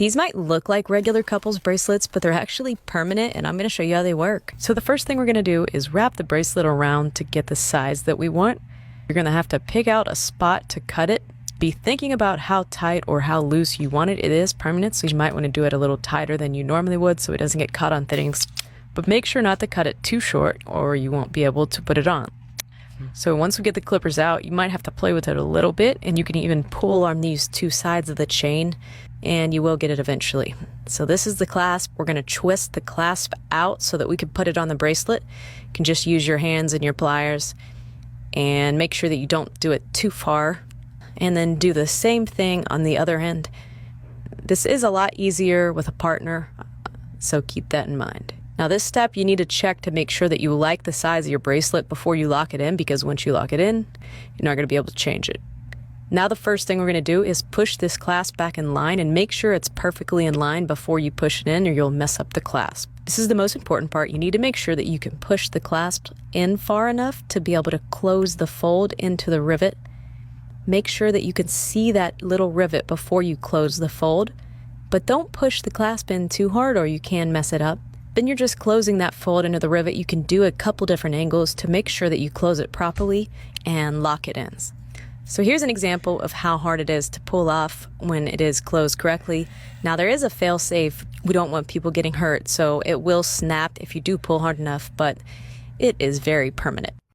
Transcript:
These might look like regular couples bracelets, but they're actually permanent, and I'm going to show you how they work. So the first thing we're going to do is wrap the bracelet around to get the size that we want. You're going to have to pick out a spot to cut it. Be thinking about how tight or how loose you want it. It is permanent, so you might want to do it a little tighter than you normally would so it doesn't get caught on things. But make sure not to cut it too short or you won't be able to put it on. So once we get the clippers out, you might have to play with it a little bit, and you can even pull on these two sides of the chain, and you will get it eventually. So this is the clasp. We're going to twist the clasp out so that we can put it on the bracelet. You can just use your hands and your pliers, and make sure that you don't do it too far. And then do the same thing on the other end. This is a lot easier with a partner, so keep that in mind. Now this step you need to check to make sure that you like the size of your bracelet before you lock it in, because once you lock it in, you're not going to be able to change it. Now the first thing we're going to do is push this clasp back in line and make sure it's perfectly in line before you push it in, or you'll mess up the clasp. This is the most important part. You need to make sure that you can push the clasp in far enough to be able to close the fold into the rivet. Make sure that you can see that little rivet before you close the fold, but don't push the clasp in too hard or you can mess it up. Then you're just closing that fold into the rivet. You can do a couple different angles to make sure that you close it properly and lock it in. So here's an example of how hard it is to pull off when it is closed correctly. Now there is a fail-safe. We don't want people getting hurt, so it will snap if you do pull hard enough, but it is very permanent.